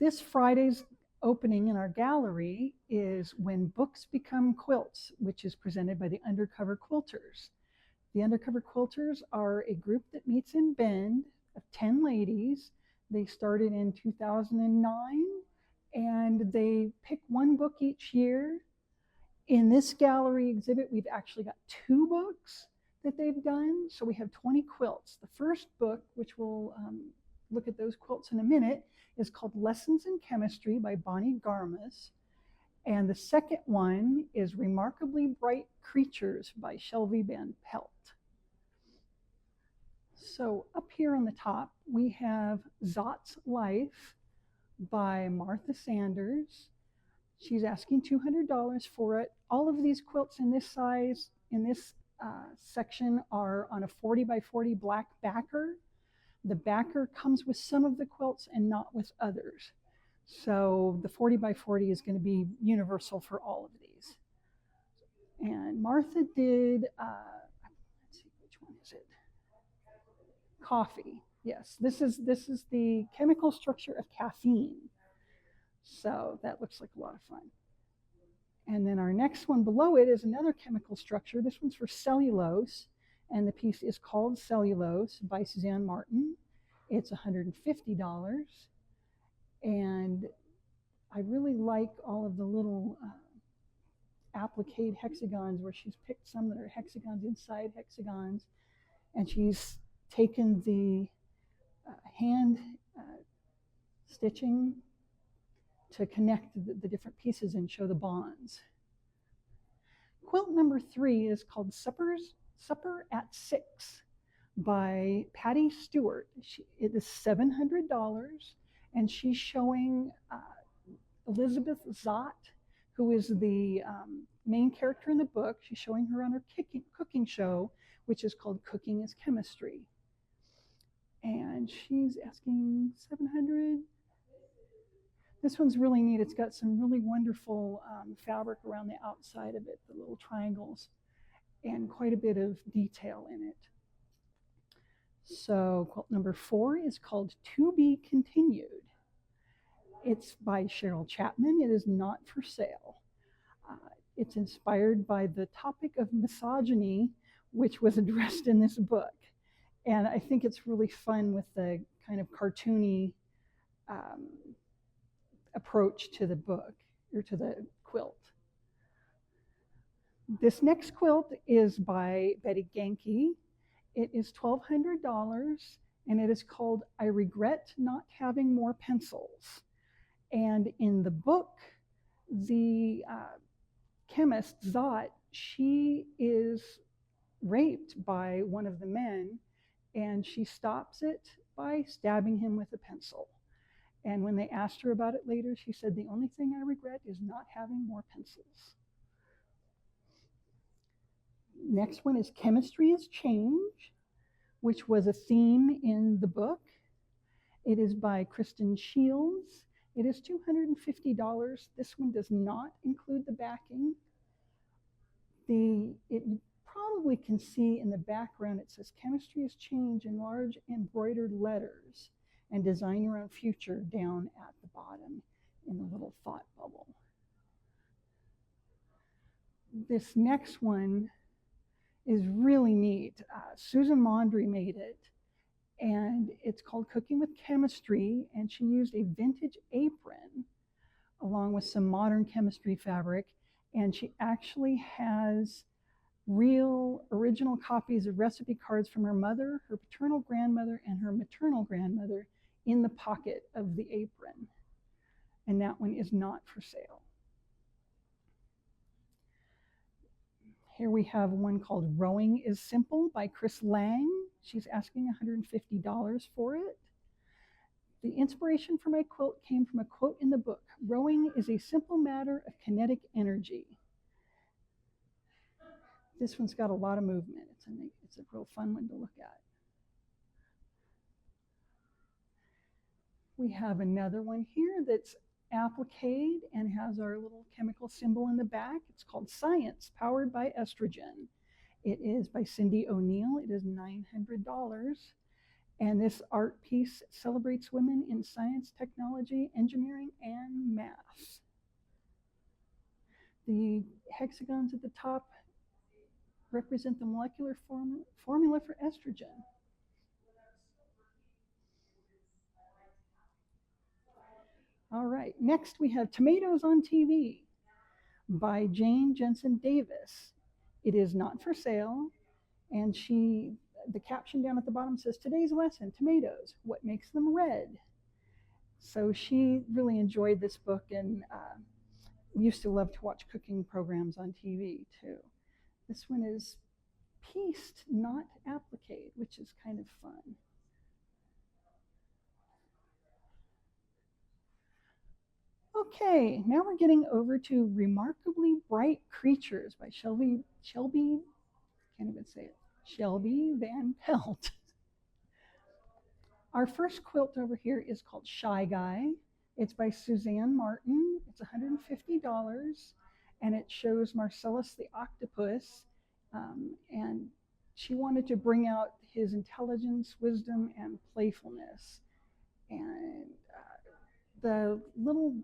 This Friday's opening in our gallery is When Books Become Quilts, which is presented by the Undercover Quilters. The Undercover Quilters are a group that meets in Bend of 10 ladies. They started in 2009 and they pick one book each year. In this gallery exhibit, we've actually got 2 books that they've done. So we have 20 quilts. The first book, which we'll look at those quilts in a minute, is called Lessons in Chemistry by Bonnie Garmas. And the second one is Remarkably Bright Creatures by Shelby Van Pelt. So up here on the top, we have Zot's Life by Martha Sanders. She's asking $200 for it. All of these quilts in this size, in this section, are on a 40 by 40 black backer. The backer comes with some of the quilts and not with others. So the 40 by 40 is going to be universal for all of these. And Martha did, let's see, which one is it? Coffee. Yes, this is the chemical structure of caffeine. So that looks like a lot of fun. And then our next one below it is another chemical structure. This one's for cellulose, and the piece is called Cellulose by Suzanne Martin. It's $150. And I really like all of the little applique hexagons where she's picked some that are hexagons inside hexagons, and she's taken the hand stitching to connect the different pieces and show the bonds. Quilt number 3 is called Supper at 6 by Patty Stewart. It is $700, and she's showing Elizabeth Zott, who is the main character in the book. She's showing her on her cooking show, which is called Cooking is Chemistry. And she's asking $700. This one's really neat. It's got some really wonderful fabric around the outside of it, the little triangles, and quite a bit of detail in it. So quilt number 4 is called To Be Continued. It's by Cheryl Chapman. It is not for sale. It's inspired by the topic of misogyny, which was addressed in this book. And I think it's really fun with the kind of cartoony approach to the book, or to the quilt. This next quilt is by Betty Genke. It is $1,200, and it is called I Regret Not Having More Pencils. And in the book, the chemist, Zott, she is raped by one of the men, and she stops it by stabbing him with a pencil. And when they asked her about it later, she said, the only thing I regret is not having more pencils. Next one is Chemistry is Change, which was a theme in the book. It is by Kristen Shields. It is $250. This one does not include the backing. You probably can see in the background, it says Chemistry is Change in large embroidered letters, and Design Your Own Future down at the bottom in a little thought bubble. This next one is really neat. Susan Mondry made it, and it's called Cooking with Chemistry, and she used a vintage apron along with some modern chemistry fabric, and she actually has real original copies of recipe cards from her mother, her paternal grandmother, and her maternal grandmother in the pocket of the apron. And that one is not for sale. Here we have one called Rowing is Simple by Chris Lang. She's asking $150 for it. The inspiration for my quilt came from a quote in the book. Rowing is a simple matter of kinetic energy. This one's got a lot of movement. It's a real fun one to look at. We have another one here that's appliqued and has our little chemical symbol in the back. It's called Science, Powered by Estrogen. It is by Cindy O'Neill. It is $900. And this art piece celebrates women in science, technology, engineering, and math. The hexagons at the top represent the molecular formula for estrogen. All right, next we have Tomatoes on TV by Jane Jensen Davis. It is not for sale, and the caption down at the bottom says, "Today's lesson, tomatoes, what makes them red?" So she really enjoyed this book and used to love to watch cooking programs on TV too. This one is pieced, not appliqued, which is kind of fun. Okay, now we're getting over to Remarkably Bright Creatures by Shelby, can't even say it, Shelby Van Pelt. Our first quilt over here is called Shy Guy. It's by Suzanne Martin. It's $150, and it shows Marcellus the octopus, and she wanted to bring out his intelligence, wisdom, and playfulness. And the little,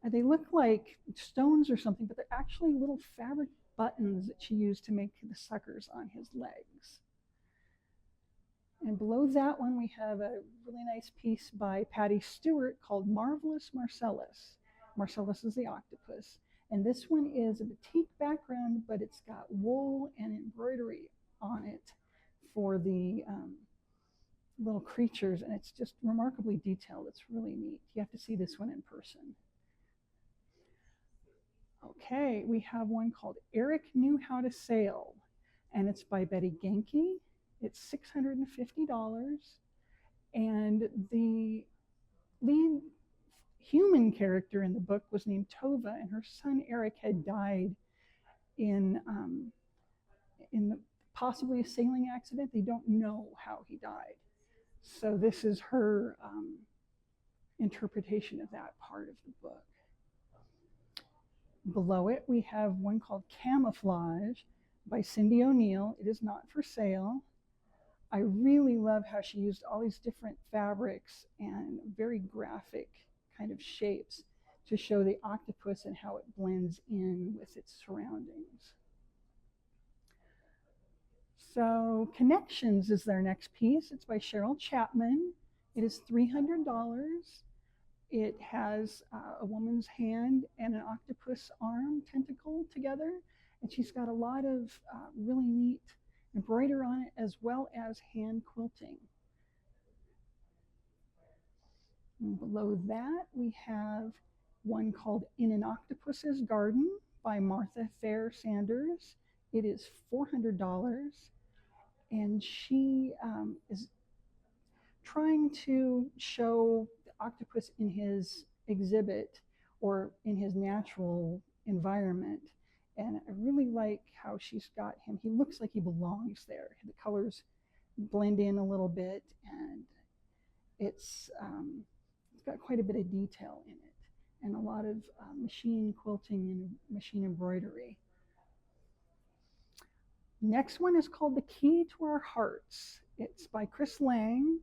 they look like stones or something, but they're actually little fabric buttons that she used to make the suckers on his legs. And below that one, we have a really nice piece by Patty Stewart called Marvelous Marcellus. Marcellus is the octopus. And this one is a batik background, but it's got wool and embroidery on it for the little creatures. And it's just remarkably detailed. It's really neat. You have to see this one in person. Okay, we have one called Eric Knew How to Sail, and it's by Betty Genke. It's $650, and the lead human character in the book was named Tova, and her son Eric had died in possibly a sailing accident. They don't know how he died, so this is her interpretation of that part of the book. Below it, we have one called Camouflage by Cindy O'Neill. It is not for sale. I really love how she used all these different fabrics and very graphic kind of shapes to show the octopus and how it blends in with its surroundings. So Connections is their next piece. It's by Cheryl Chapman. It is $300. It has a woman's hand and an octopus arm tentacle together, and she's got a lot of really neat embroidery on it, as well as hand quilting. And below that, we have one called In an Octopus's Garden by Martha Fair Sanders. It is $400, and she is trying to show the octopus in his exhibit or in his natural environment. And I really like how she's got him. He looks like he belongs there. The colors blend in a little bit, and it's got quite a bit of detail in it, and a lot of machine quilting and machine embroidery. Next one is called The Key to Our Hearts. It's by Chris Lang,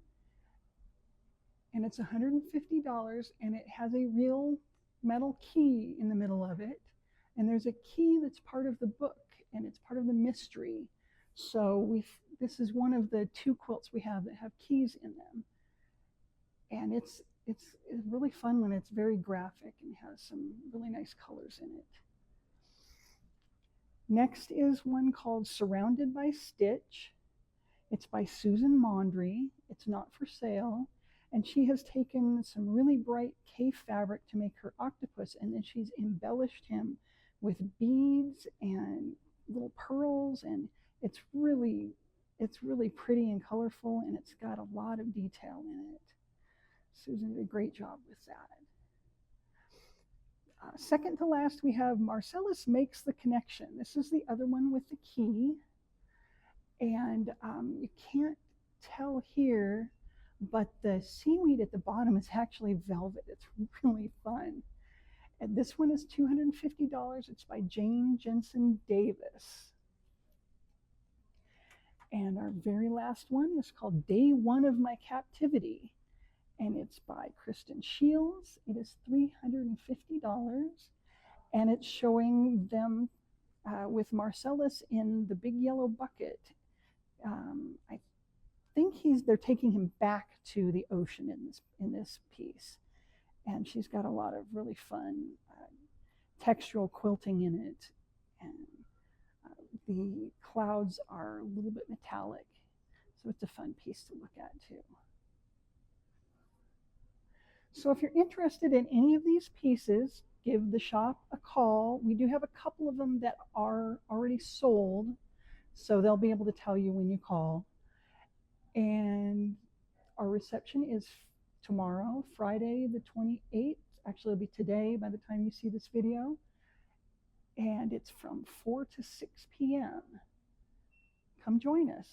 and it's $150, and it has a real metal key in the middle of it. And there's a key that's part of the book, and it's part of the mystery. So this is one of the 2 quilts we have that have keys in them. And it's really fun when it's very graphic and has some really nice colors in it. Next is one called Surrounded by Stitch. It's by Susan Mondry. It's not for sale. And she has taken some really bright Kaffe fabric to make her octopus, and then she's embellished him with beads and little pearls, and it's really pretty and colorful, and it's got a lot of detail in it. Susan did a great job with that. Second to last, we have Marcellus Makes the Connection. This is the other one with the key, and you can't tell here, but the seaweed at the bottom is actually velvet. It's really fun. And this one is $250. It's by Jane Jensen Davis. And our very last one is called Day One of My Captivity, and it's by Kristen Shields. It is $350, and it's showing them with Marcellus in the big yellow bucket. I think they're taking him back to the ocean in this piece, and she's got a lot of really fun textural quilting in it, and the clouds are a little bit metallic, so it's a fun piece to look at too. So if you're interested in any of these pieces, give the shop a call. We do have a couple of them that are already sold, so they'll be able to tell you when you call. And our reception is tomorrow, Friday the 28th. Actually, it'll be today by the time you see this video. And it's from 4 to 6 p.m. Come join us.